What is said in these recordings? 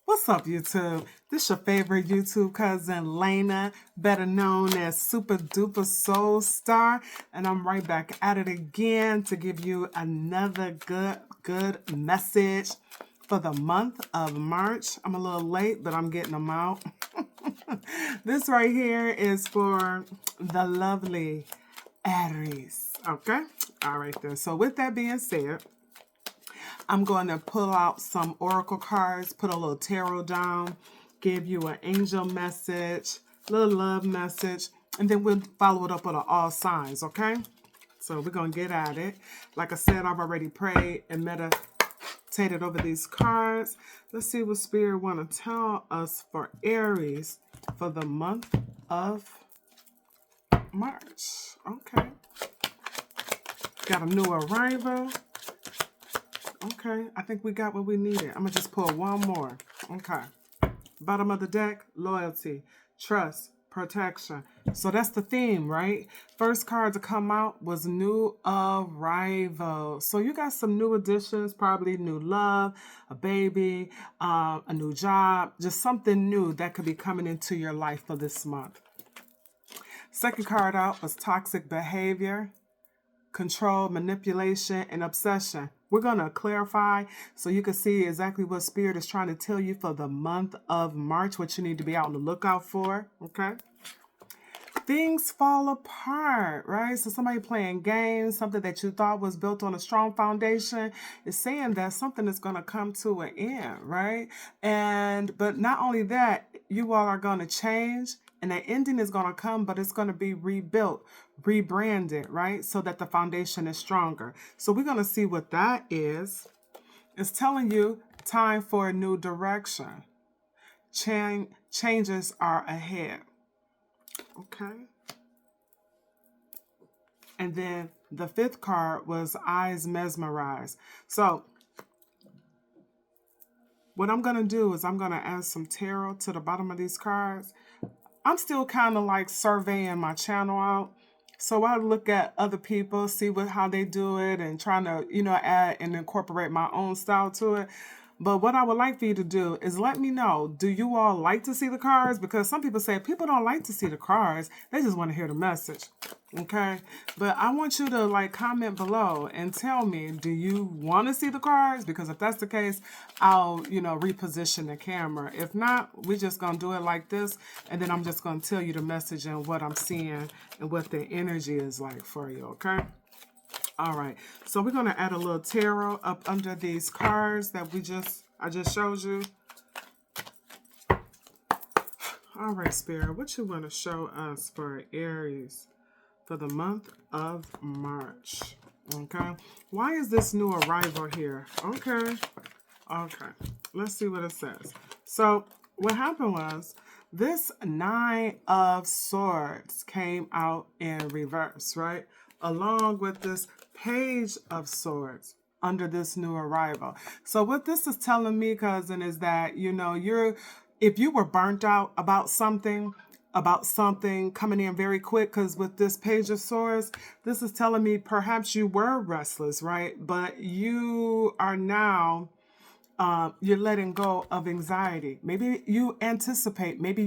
What's up, YouTube? This your favorite YouTube cousin, Lena, better known as Super Duper Soul Star, and I'm right back at it again to give you another good message for the month of March. I'm a little late, but I'm getting them out. This right here is for the lovely Aries, okay? All right then. So with that being said, I'm going to pull out some oracle cards, put a little tarot down, give you an angel message, little love message, and then we'll follow it up with all signs, okay? So we're going to get at it. Like I said, I've already prayed and meditated over these cards. Let's see what Spirit want to tell us for Aries for the month of March. Okay. Got a new arrival. Okay, I think we got what we needed. I'm going to just pull one more. Okay. Bottom of the deck, loyalty, trust, protection. So that's the theme, right? First card to come out was new arrival. So you got some new additions, probably new love, a baby, a new job, just something new that could be coming into your life for this month. Second card out was toxic behavior, control, manipulation, and obsession. We're going to clarify so you can see exactly what Spirit is trying to tell you for the month of March, what you need to be out on the lookout for, okay? Things fall apart, right? So somebody playing games, something that you thought was built on a strong foundation, is saying that something is going to come to an end, right? But not only that, you all are going to change. And the ending is going to come, but it's going to be rebuilt, rebranded, right? So that the foundation is stronger. So we're going to see what that is. It's telling you time for a new direction. Changes are ahead. Okay. And then the fifth card was eyes mesmerized. So what I'm going to do is I'm going to add some tarot to the bottom of these cards. I'm still kind of like surveying my channel out. So I look at other people, see how they do it, and trying to, add and incorporate my own style to it. But what I would like for you to do is let me know, do you all like to see the cards? Because some people say people don't like to see the cards. They just want to hear the message. Okay? But I want you to comment below and tell me, do you want to see the cards? Because if that's the case, I'll, reposition the camera. If not, we're just going to do it like this. And then I'm just going to tell you the message and what I'm seeing and what the energy is like for you. Okay? All right, so we're going to add a little tarot up under these cards that I just showed you. All right, Spirit, what you want to show us for Aries for the month of March? Okay, why is this new arrival here? Okay, let's see what it says. So what happened was this Nine of Swords came out in reverse, right? Along with this Page of Swords under this new arrival. So what this is telling me, cousin, is that, if you were burnt out about something coming in very quick, because with this Page of Swords, this is telling me perhaps you were restless, right? But you are now you're letting go of anxiety. Maybe you anticipate, maybe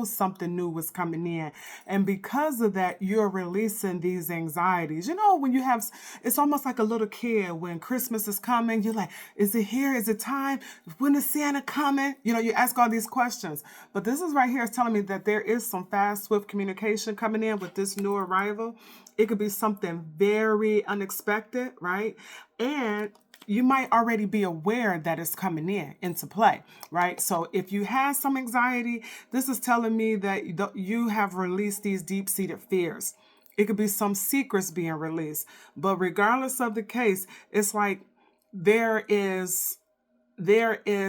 something new was coming in. And because of that, you're releasing these anxieties. When it's almost like a little kid when Christmas is coming, you're like, is it here? Is it time? When is Santa coming? You ask all these questions. But this is right here is telling me that there is some fast, swift communication coming in with this new arrival. It could be something very unexpected, right? And you might already be aware that it's coming into play, right? So if you have some anxiety, this is telling me that you have released these deep-seated fears. It could be some secrets being released. But regardless of the case, it's like there is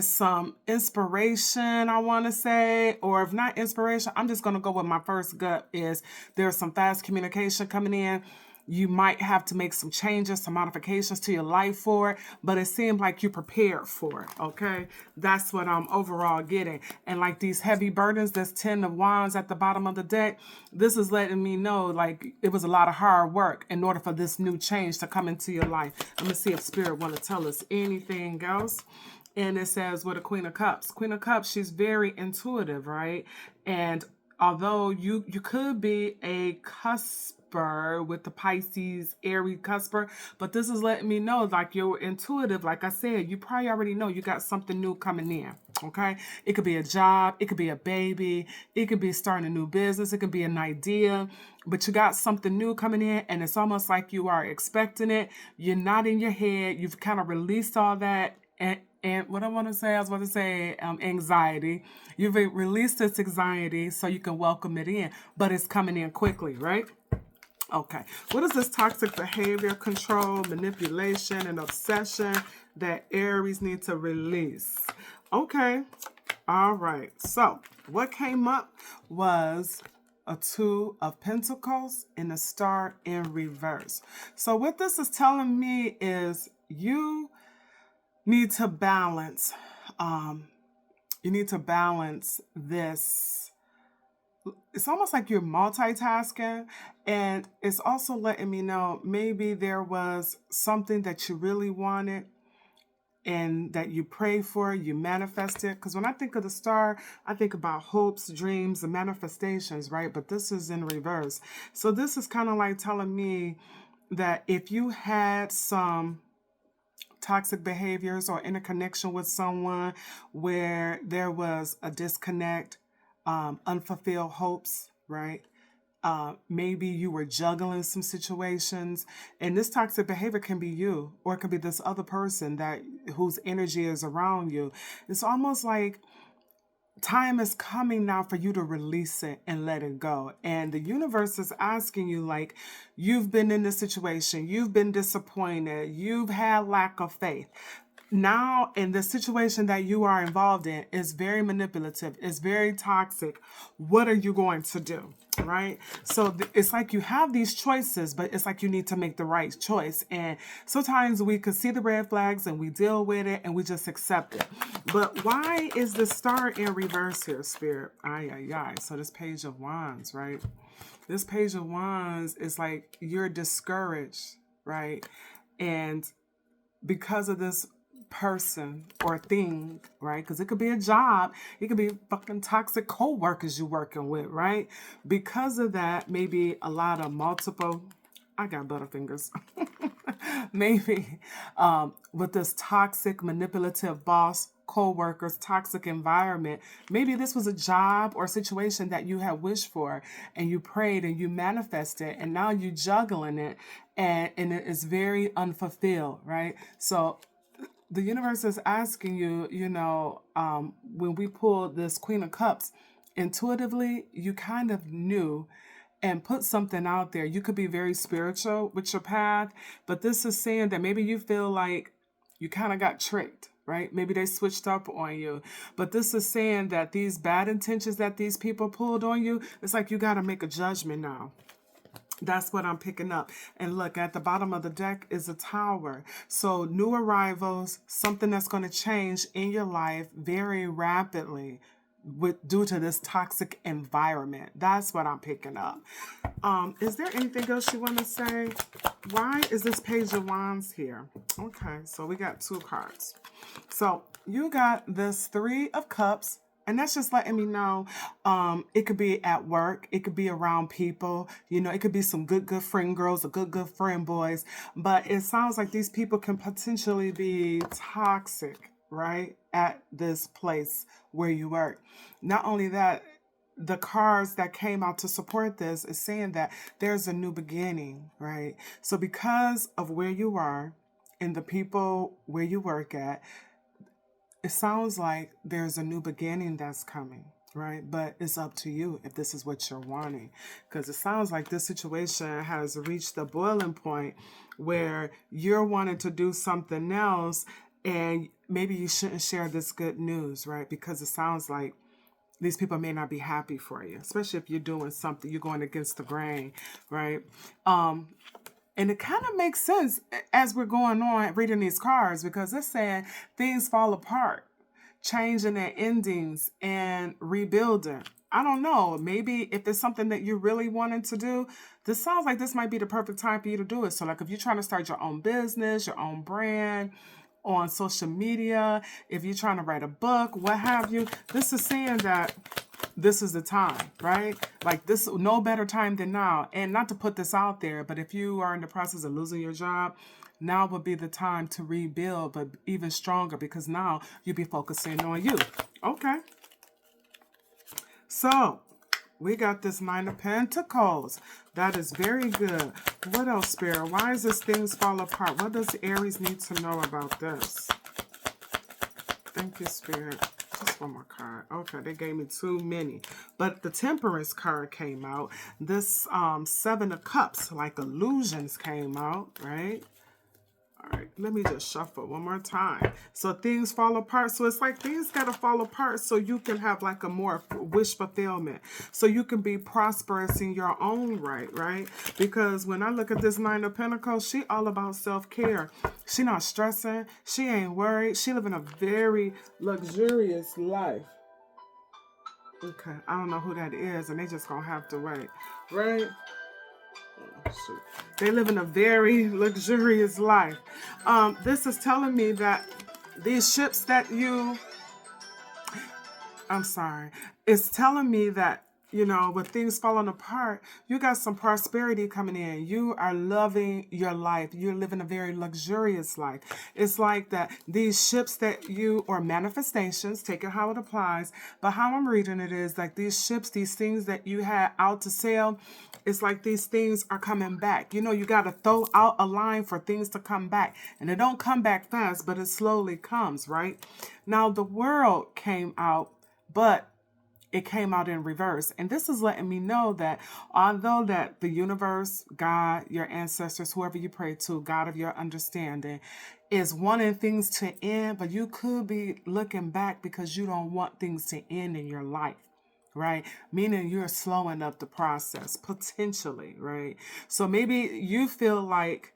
some inspiration, I want to say, or if not inspiration, I'm just going to go with my first gut is there's some fast communication coming in. You might have to make some changes, some modifications to your life for it, but it seemed like you prepared for it, okay? That's what I'm overall getting. And like these heavy burdens, this 10 of Wands at the bottom of the deck, this is letting me know like it was a lot of hard work in order for this new change to come into your life. Let me see if Spirit want to tell us anything else. And it says with a Queen of Cups. Queen of Cups, she's very intuitive, right? And although you could be a cusper with the Pisces, Aries cusper, but this is letting me know, like, you're intuitive. Like I said, you probably already know you got something new coming in. Okay, it could be a job, it could be a baby, it could be starting a new business, it could be an idea, but you got something new coming in, and it's almost like you are expecting it. You're not in your head. You've kind of released all that. And what I was about to say, anxiety. You've released this anxiety so you can welcome it in, but it's coming in quickly, right? Okay. What is this toxic behavior, control, manipulation, and obsession that Aries need to release? Okay. All right. So what came up was a Two of Pentacles and a Star in reverse. So what this is telling me is you need to balance. You need to balance this. It's almost like you're multitasking, and it's also letting me know maybe there was something that you really wanted and that you pray for, you manifested. Because when I think of the star, I think about hopes, dreams, and manifestations, right? But this is in reverse. So this is kind of like telling me that if you had some toxic behaviors or interconnection with someone where there was a disconnect, unfulfilled hopes, right? Maybe you were juggling some situations, and this toxic behavior can be you, or it could be this other person that whose energy is around you. It's almost like time is coming now for you to release it and let it go. And the universe is asking you, like, you've been in this situation, you've been disappointed, you've had lack of faith. Now, in the situation that you are involved in is very manipulative, it's very toxic. What are you going to do? Right? So it's like you have these choices, but it's like you need to make the right choice. And sometimes we can see the red flags and we deal with it and we just accept it. But why is the star in reverse here, Spirit? Ay, ay, ay. So this Page of Wands, right? This Page of Wands is like you're discouraged, right? And because of this person or thing, right? Because it could be a job, it could be fucking toxic co-workers you're working with, right? Because of that, maybe a lot of multiple, I got butterfingers, maybe with this toxic, manipulative boss, co-workers, toxic environment, maybe this was a job or situation that you had wished for and you prayed and you manifested, and now you're juggling it, and it is very unfulfilled, right? So the universe is asking you, when we pull this Queen of Cups, intuitively, you kind of knew and put something out there. You could be very spiritual with your path, but this is saying that maybe you feel like you kind of got tricked, right? Maybe they switched up on you. But this is saying that these bad intentions that these people pulled on you, it's like you got to make a judgment now. That's what I'm picking up. And look, at the bottom of the deck is a Tower. So new arrivals, something that's going to change in your life very rapidly due to this toxic environment. That's what I'm picking up. Is there anything else you want to say? Why is this Page of Wands here? Okay, so we got two cards. So you got this Three of Cups. And that's just letting me know it could be at work. It could be around people. It could be some good friend girls or good friend boys. But it sounds like these people can potentially be toxic, right, at this place where you work. Not only that, the cards that came out to support this is saying that there's a new beginning, right? So because of where you are and the people where you work at, it sounds like there's a new beginning that's coming, right? But it's up to you if this is what you're wanting. Because it sounds like this situation has reached the boiling point where you're wanting to do something else, and maybe you shouldn't share this good news, right? Because it sounds like these people may not be happy for you, especially if you're doing something, you're going against the grain, right? And it kind of makes sense as we're going on reading these cards, because it's saying things fall apart, changing their endings and rebuilding. I don't know. Maybe if it's something that you're really wanting to do, this sounds like this might be the perfect time for you to do it. So like if you're trying to start your own business, your own brand, on social media, if you're trying to write a book, what have you, this is saying that this is the time, right? Like this, no better time than now. And not to put this out there, but if you are in the process of losing your job, now would be the time to rebuild, but even stronger, because now you'll be focusing on you. Okay. So we got this Nine of Pentacles. That is very good. What else, Spirit? Why is this things fall apart? What does Aries need to know about this? Thank you, Spirit. Just one more card. Okay, they gave me too many. But the Temperance card came out. This Seven of Cups, like illusions, came out, right? All right, let me just shuffle one more time. So things fall apart. So it's like things got to fall apart so you can have like a more wish fulfillment. So you can be prosperous in your own right? Because when I look at this Nine of Pentacles, she all about self-care. She not stressing. She ain't worried. She living a very luxurious life. Okay, I don't know who that is, and they just gonna have to wait, right? Shoot. They live in a very luxurious life. This is telling me that these ships that it's telling me that, you know, with things falling apart, you got some prosperity coming in. You are loving your life. You're living a very luxurious life. It's like that these ships that you, or manifestations, take it how it applies, but how I'm reading it is like these ships, these things that you had out to sail, it's like these things are coming back. You know, you got to throw out a line for things to come back. And it don't come back fast, but it slowly comes, right? Now, the World came out, but it came out in reverse. And this is letting me know that although that the universe, God, your ancestors, whoever you pray to, God of your understanding, is wanting things to end, but you could be looking back because you don't want things to end in your life. Right? Meaning you're slowing up the process, potentially, right? So maybe you feel like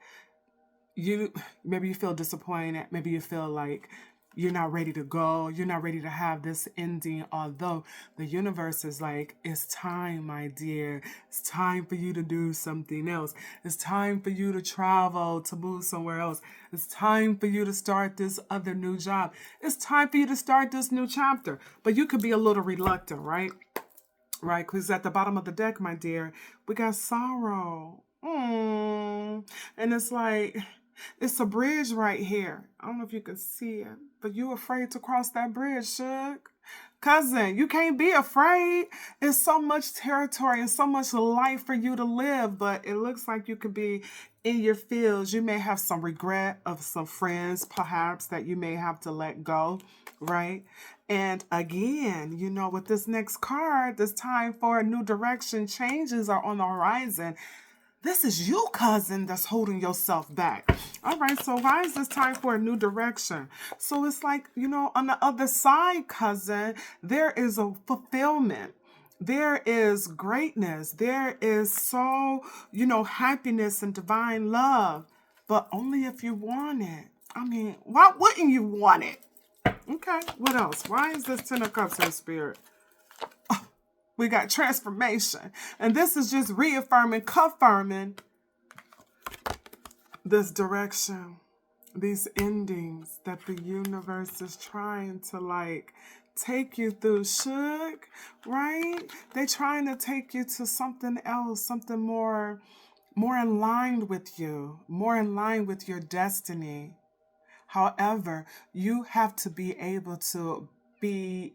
maybe you feel disappointed. Maybe you feel like you're not ready to go. You're not ready to have this ending. Although the universe is like, it's time, my dear. It's time for you to do something else. It's time for you to travel, to move somewhere else. It's time for you to start this other new job. It's time for you to start this new chapter. But you could be a little reluctant, right? Right, because at the bottom of the deck, my dear, we got sorrow. And it's like, it's a bridge right here. I don't know if you can see it, but you afraid to cross that bridge, Shug. Cousin, you can't be afraid. It's so much territory and so much life for you to live, but it looks like you could be in your fields. You may have some regret of some friends, perhaps, that you may have to let go, right? And again, you know, with this next card, this time for a new direction, changes are on the horizon. This is you, cousin, that's holding yourself back. All right, so why is this time for a new direction? So it's like, you know, on the other side, cousin, there is a fulfillment. There is greatness. There is so, you know, happiness and divine love, but only if you want it. I mean, why wouldn't you want it? Okay, what else? Why is this Ten of Cups in Spirit? Oh, we got transformation. And this is just reaffirming, confirming this direction, these endings that the universe is trying to like take you through, Shug, right? They're trying to take you to something else, something more in line with you, more in line with your destiny. However, you have to be able to be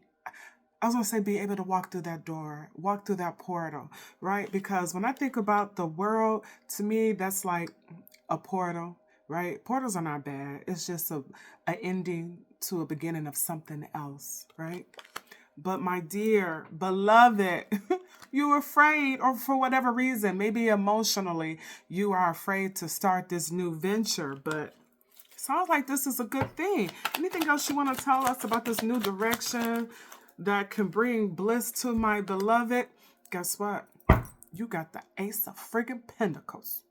able to walk through that door, walk through that portal, right? Because when I think about the world, to me, that's like a portal, right? Portals are not bad. It's just an ending to a beginning of something else, right? But my dear, beloved, you're afraid, or for whatever reason, maybe emotionally, you are afraid to start this new venture, but sounds like this is a good thing. Anything else you want to tell us about this new direction that can bring bliss to my beloved? Guess what? You got the Ace of friggin' Pentacles.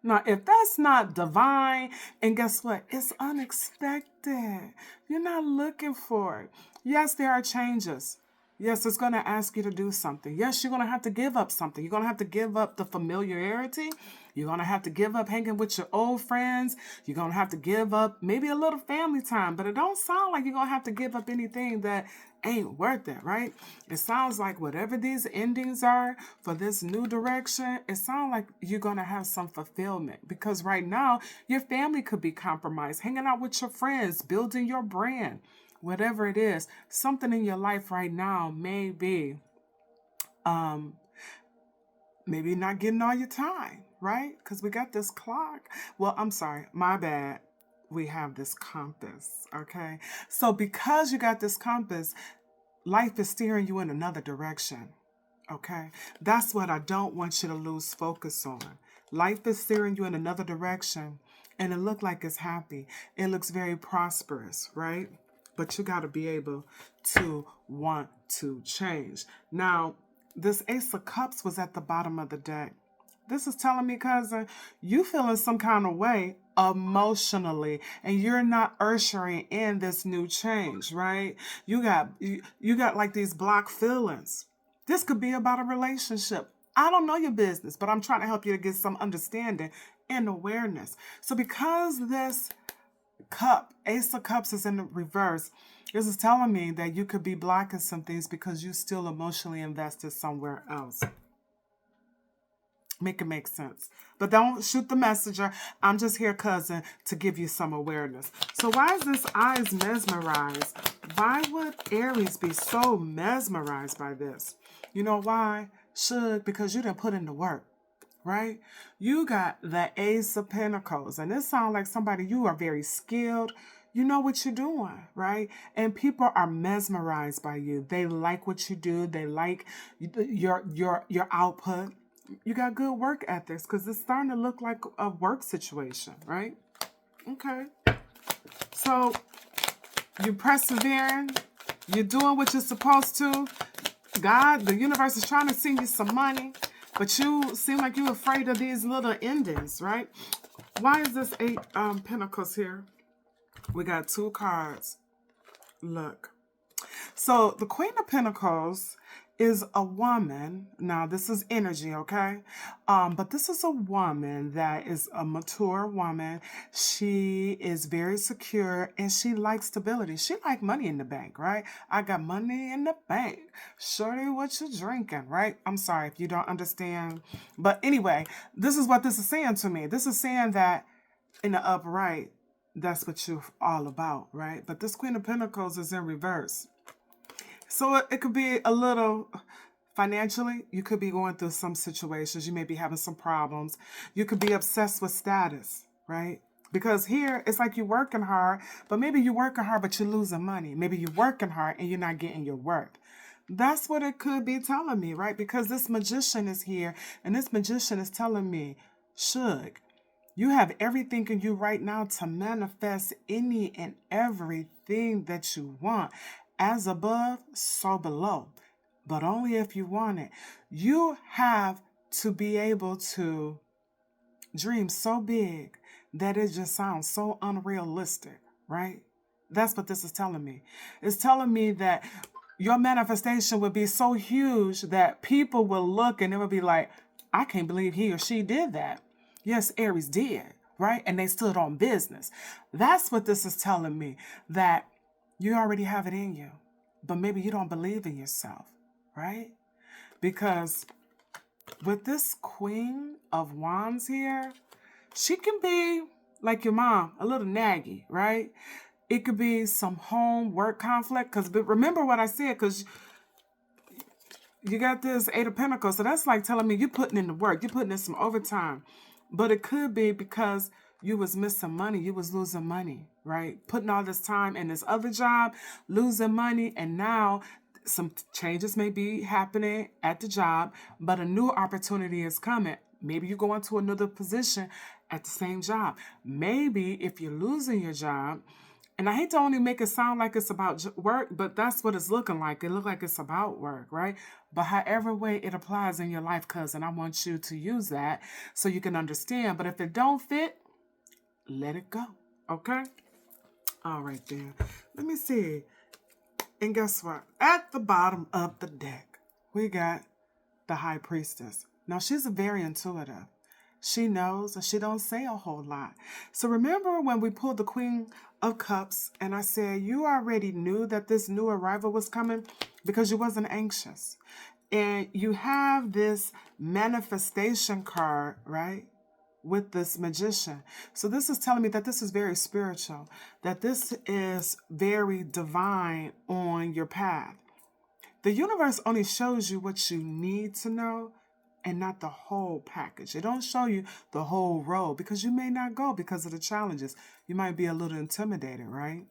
Now, if that's not divine, and guess what? It's unexpected. You're not looking for it. Yes, there are changes. Yes, it's going to ask you to do something. Yes, you're going to have to give up something. You're going to have to give up the familiarity. You're going to have to give up hanging with your old friends. You're going to have to give up maybe a little family time. But it don't sound like you're going to have to give up anything that ain't worth it, right? It sounds like whatever these endings are for this new direction, it sounds like you're going to have some fulfillment. Because right now, your family could be compromised. Hanging out with your friends, building your brand. Whatever it is, something in your life right now may be maybe not getting all your time, right? Because we got this clock. Well, I'm sorry, my bad. We have this compass, okay? So because you got this compass, life is steering you in another direction, okay? That's what I don't want you to lose focus on. Life is steering you in another direction, and it looks like it's happy. It looks very prosperous, right? But you got to be able to want to change. Now, this Ace of Cups was at the bottom of the deck. This is telling me, cousin, you feeling some kind of way emotionally, and you're not ushering in this new change, right? You got like these blocked feelings. This could be about a relationship. I don't know your business, but I'm trying to help you to get some understanding and awareness. So because this cup, Ace of Cups is in the reverse, this is telling me that you could be blocking some things because you still emotionally invested somewhere else. Make it make sense. But don't shoot the messenger. I'm just here, cousin, to give you some awareness. So why is this eyes mesmerized? Why would Aries be so mesmerized by this? You know why? Because you didn't put in the work, right? You got the Ace of Pentacles. And this sounds like somebody, you are very skilled. You know what you're doing, right? And people are mesmerized by you. They like what you do. They like your output. You got good work ethics because it's starting to look like a work situation, right? Okay. So you're persevering. You're doing what you're supposed to. God, the universe is trying to send you some money, but you seem like you're afraid of these little endings, right? Why is this 8 Pentacles here? We got 2 cards. Look. So the Queen of Pentacles is a woman. Now, this is energy, okay? But this is a woman that is a mature woman. She is very secure and she likes stability. She like money in the bank, right? I got money in the bank. Shorty, what you drinking, right? I'm sorry if you don't understand. But anyway, this is what this is saying to me. This is saying that in the upright, that's what you're all about, right? But this Queen of Pentacles is in reverse. So it could be a little financially, you could be going through some situations. You may be having some problems. You could be obsessed with status, right? Because here, it's like you're working hard, but maybe you're working hard, but you're losing money. Maybe you're working hard and you're not getting your worth. That's what it could be telling me, right? Because this magician is here, and this magician is telling me, Suge, you have everything in you right now to manifest any and everything that you want. As above, so below. But only if you want it. You have to be able to dream so big that it just sounds so unrealistic, right? That's what this is telling me. It's telling me that your manifestation would be so huge that people will look and it would be like, I can't believe he or she did that. Yes, Aries did, right? And they stood on business. That's what this is telling me, that you already have it in you, but maybe you don't believe in yourself, right? Because with this Queen of Wands here, she can be like your mom, a little naggy, right? It could be some home work conflict. But remember what I said, because you got this 8 of Pentacles. So that's like telling me you're putting in the work. You're putting in some overtime. But it could be because you was missing money. You was losing money, right? Putting all this time in this other job, losing money. And now some changes may be happening at the job, but a new opportunity is coming. Maybe you go into another position at the same job. Maybe if you're losing your job, and I hate to only make it sound like it's about work, but that's what it's looking like. It looks like it's about work, right? But however way it applies in your life, cousin, I want you to use that so you can understand. But if it don't fit, let it go, okay? All right, then. Let me see. And guess what? At the bottom of the deck, we got the High Priestess. Now, she's very intuitive. She knows and she don't say a whole lot. So remember when we pulled the Queen of Cups and I said you already knew that this new arrival was coming because you wasn't anxious. And you have this manifestation card, right? With this magician. So this is telling me that this is very spiritual, that this is very divine on your path. The universe only shows you what you need to know and not the whole package. It don't show you the whole road because you may not go because of the challenges. You might be a little intimidated, right?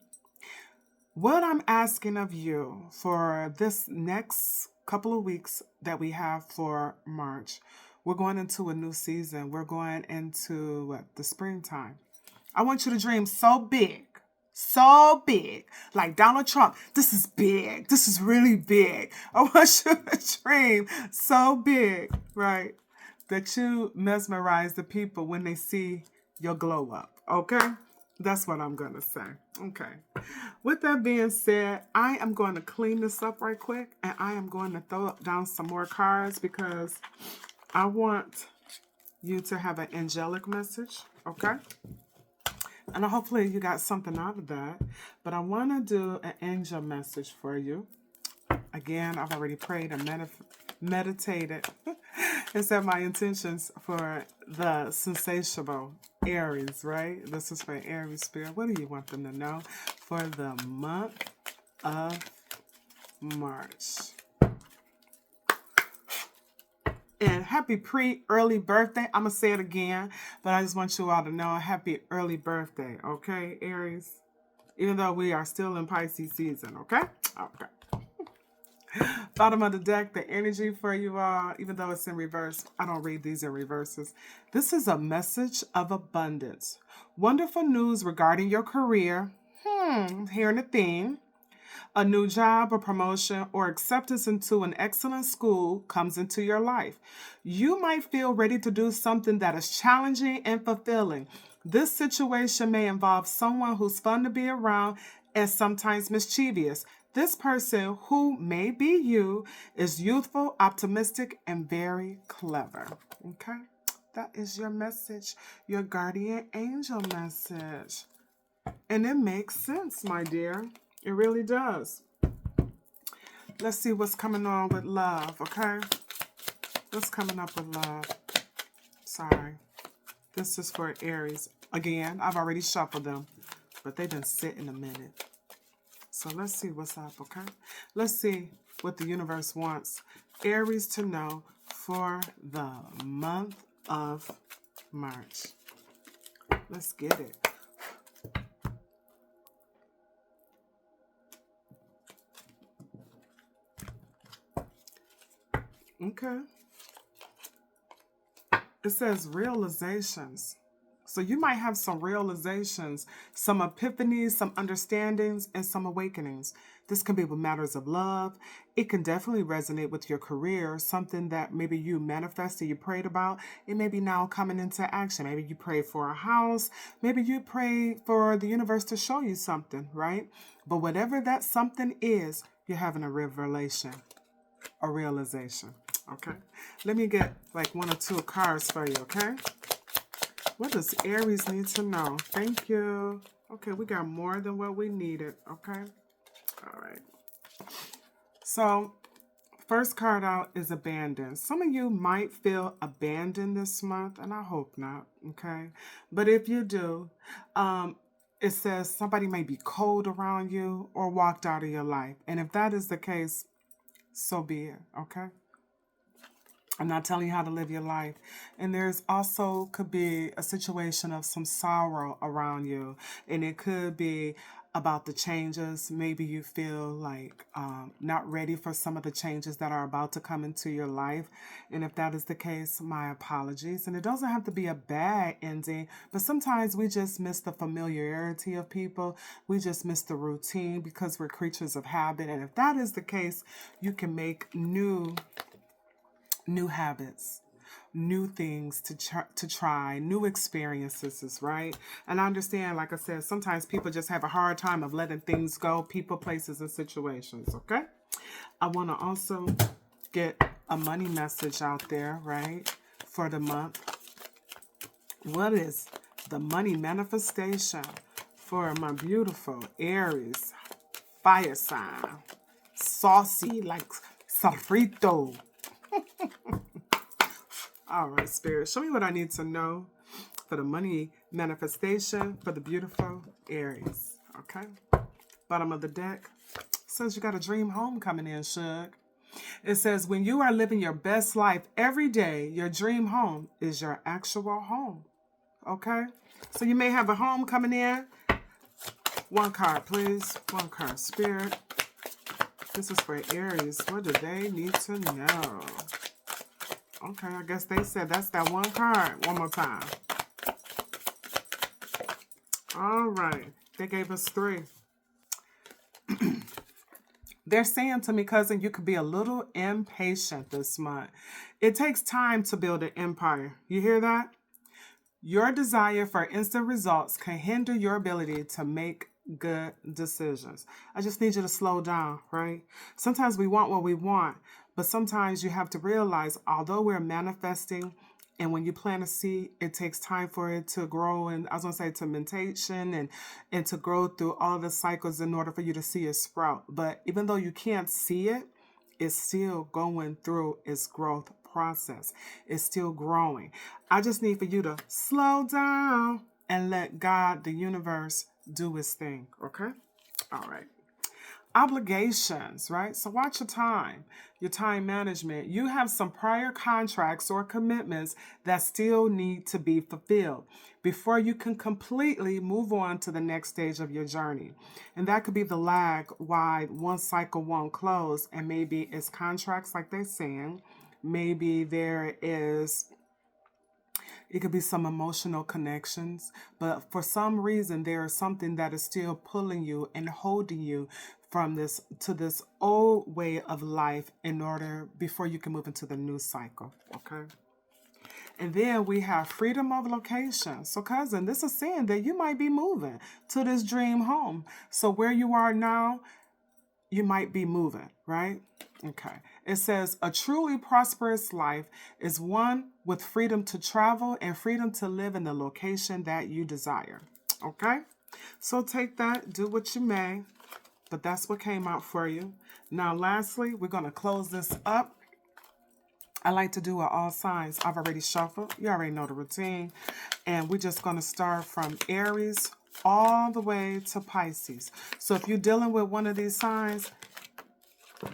What I'm asking of you for this next couple of weeks that we have for March, we're going into a new season. We're going into the springtime. I want you to dream so big, like Donald Trump. This is big. This is really big. I want you to dream so big, right, that you mesmerize the people when they see your glow up, okay? That's what I'm going to say. Okay. With that being said, I am going to clean this up right quick, and I am going to throw down some more cards because I want you to have an angelic message, okay? And hopefully you got something out of that. But I want to do an angel message for you. Again, I've already prayed and meditated and set my intentions for the sensational Aries, right? This is for Aries spirit. What do you want them to know for the month of March? And happy pre-early birthday. I'm going to say it again, but I just want you all to know a happy early birthday, okay, Aries? Even though we are still in Pisces season, okay? Okay. Bottom of the deck, the energy for you all, even though it's in reverse, I don't read these in reverses. This is a message of abundance. Wonderful news regarding your career. Hearing a theme. A new job or promotion or acceptance into an excellent school comes into your life. You might feel ready to do something that is challenging and fulfilling. This situation may involve someone who's fun to be around and sometimes mischievous. This person, who may be you, is youthful, optimistic, and very clever. Okay? That is your message, your guardian angel message. And it makes sense, my dear. It really does. Let's see what's coming on with love, okay? What's coming up with love? Sorry. This is for Aries. Again, I've already shuffled them, but they've been sitting a minute. So let's see what's up, okay? Let's see what the universe wants Aries to know for the month of March. Let's get it. Okay. It says realizations. So you might have some realizations, some epiphanies, some understandings, and some awakenings. This can be with matters of love. It can definitely resonate with your career, something that maybe you manifested, you prayed about. It may be now coming into action. Maybe you prayed for a house. Maybe you prayed for the universe to show you something, right? But whatever that something is, you're having a revelation, a realization. Okay, let me get like one or two cards for you, okay? What does Aries need to know? Thank you. Okay, we got more than what we needed, okay? All right. So, first card out is abandoned. Some of you might feel abandoned this month, and I hope not, okay? But if you do, it says somebody may be cold around you or walked out of your life. And if that is the case, so be it, okay? I'm not telling you how to live your life. And there's also could be a situation of some sorrow around you. And it could be about the changes. Maybe you feel like not ready for some of the changes that are about to come into your life. And if that is the case, my apologies. And it doesn't have to be a bad ending, but sometimes we just miss the familiarity of people. We just miss the routine because we're creatures of habit. And if that is the case, you can make new habits. new things to try, new experiences, right? And I understand, like I said, sometimes people just have a hard time of letting things go, people, places, and situations, okay? I want to also get a money message out there, right, for the month. What is the money manifestation for my beautiful Aries fire sign? Saucy like Sarrito. All right, Spirit, show me what I need to know for the money manifestation for the beautiful Aries. Okay. Bottom of the deck says you got a dream home coming in, Shug. It says when you are living your best life every day, your dream home is your actual home. Okay. So you may have a home coming in. One card, please. One card, Spirit. This is for Aries. What do they need to know? Okay, I guess they said that's that one card. One more time. All right. They gave us 3. They're saying to me, cousin, you could be a little impatient this month. It takes time to build an empire. You hear that? Your desire for instant results can hinder your ability to make good decisions. I just need you to slow down, right? Sometimes we want what we want, but sometimes you have to realize, although we're manifesting, and when you plant a seed, it takes time for it to grow, and I was going to say to mentation and to grow through all the cycles in order for you to see it sprout. But even though you can't see it, it's still going through its growth process. It's still growing. I just need for you to slow down and let God, the universe, do his thing. Okay? All right. Obligations, right? So watch your time management. You have some prior contracts or commitments that still need to be fulfilled before you can completely move on to the next stage of your journey. And that could be the lag why one cycle won't close, and maybe it's contracts like they're saying. Maybe it could be some emotional connections, but for some reason there is something that is still pulling you and holding you from this old way of life before you can move into the new cycle. Okay. And then we have freedom of location. So cousin, this is saying that you might be moving to this dream home. So where you are now, you might be moving, right? Okay. It says a truly prosperous life is one with freedom to travel and freedom to live in the location that you desire. Okay? So take that, do what you may, but that's what came out for you. Now, lastly, we're going to close this up. I like to do it all signs. I've already shuffled. You already know the routine. And we're just going to start from Aries all the way to Pisces. So if you're dealing with one of these signs,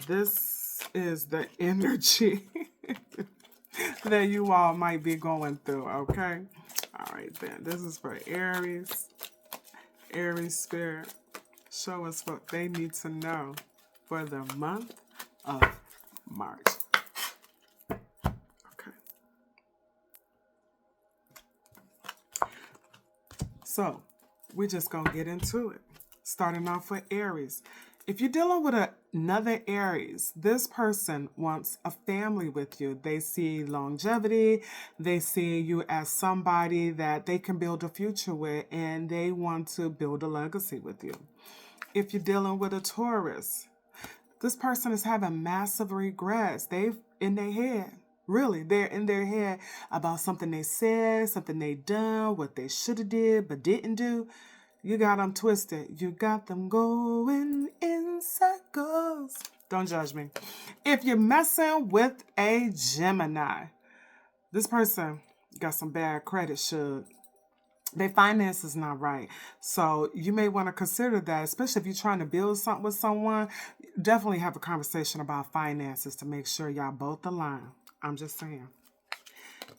this is the energy that you all might be going through, okay? All right, then. This is for Aries. Aries Spirit, show us what they need to know for the month of March. Okay. So, we're just going to get into it. Starting off with Aries. If you're dealing with another Aries, this person wants a family with you. They see longevity. They see you as somebody that they can build a future with, and they want to build a legacy with you. If you're dealing with a Taurus, this person is having massive regrets. They're in their head about something they said, something they done, what they should have did but didn't do. You got them twisted. You got them going in circles. Don't judge me. If you're messing with a Gemini, this person got some bad credit, Shug. Their finances not right. So you may want to consider that, especially if you're trying to build something with someone. Definitely have a conversation about finances to make sure y'all both align. I'm just saying.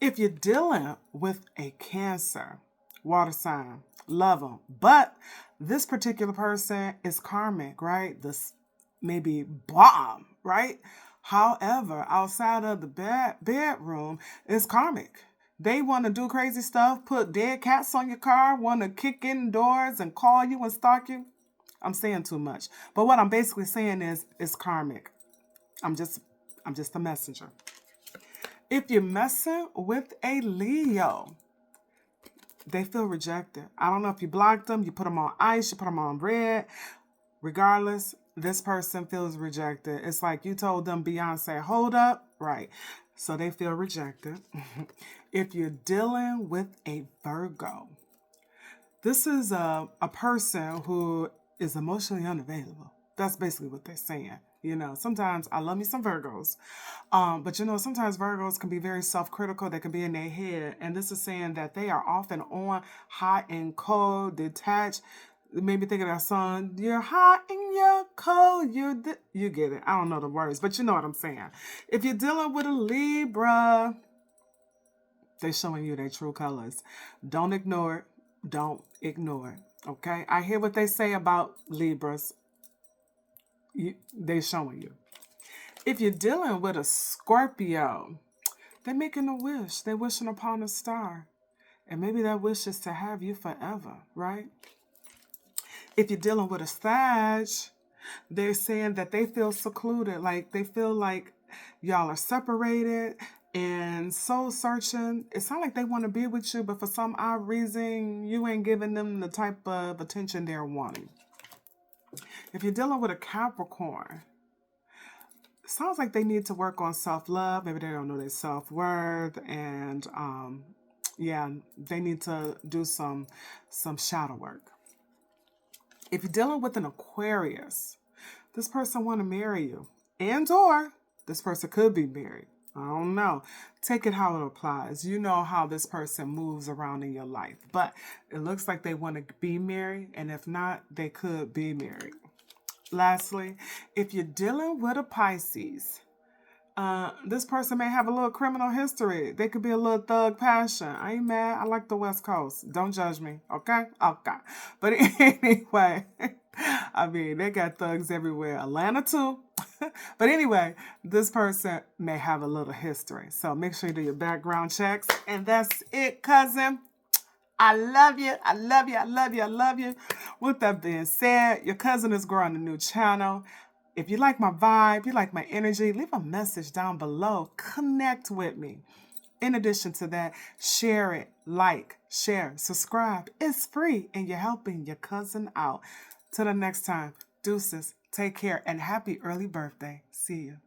If you're dealing with a Cancer, water sign, love them. But this particular person is karmic, right? This may be bomb, right? However, outside of the bedroom, it's karmic. They want to do crazy stuff, put dead cats on your car, want to kick in doors and call you and stalk you. I'm saying too much. But what I'm basically saying is it's karmic. I'm just a messenger. If you're messing with a Leo, they feel rejected. I don't know if you blocked them, you put them on ice, you put them on red. Regardless, this person feels rejected. It's like you told them, Beyonce, hold up. Right. So they feel rejected. If you're dealing with a Virgo, this is a person who is emotionally unavailable. That's basically what they're saying. You know, sometimes I love me some Virgos. But you know, sometimes Virgos can be very self-critical. They can be in their head. And this is saying that they are off and on, hot and cold, detached. It made me think of that song, you're hot and you're cold, you get it. I don't know the words, but you know what I'm saying. If you're dealing with a Libra, they're showing you their true colors. Don't ignore it. Don't ignore it. Okay? I hear what they say about Libras. They're showing you. If you're dealing with a Scorpio, they're making a wish. They're wishing upon a star. And maybe that wish is to have you forever, right? If you're dealing with a Sag, they're saying that they feel secluded. Like they feel like y'all are separated and soul searching. It sounds like they want to be with you, but for some odd reason, you ain't giving them the type of attention they're wanting. If you're dealing with a Capricorn, it sounds like they need to work on self-love. Maybe they don't know their self-worth. And yeah, they need to do some shadow work. If you're dealing with an Aquarius, this person want to marry you. And or this person could be married. I don't know. Take it how it applies. You know how this person moves around in your life. But it looks like they want to be married. And if not, they could be married. Lastly, if you're dealing with a Pisces, this person may have a little criminal history. They could be a little thug passion. I ain't mad. I like the West Coast. Don't judge me, okay? Okay. But anyway, I mean, they got thugs everywhere. Atlanta too. But anyway, this person may have a little history. So make sure you do your background checks. And that's it, cousin. I love you. I love you. I love you. I love you. With that being said, your cousin is growing a new channel. If you like my vibe, you like my energy, leave a message down below. Connect with me. In addition to that, share it, like, share, subscribe. It's free and you're helping your cousin out. Till the next time, deuces, take care, and happy early birthday. See you.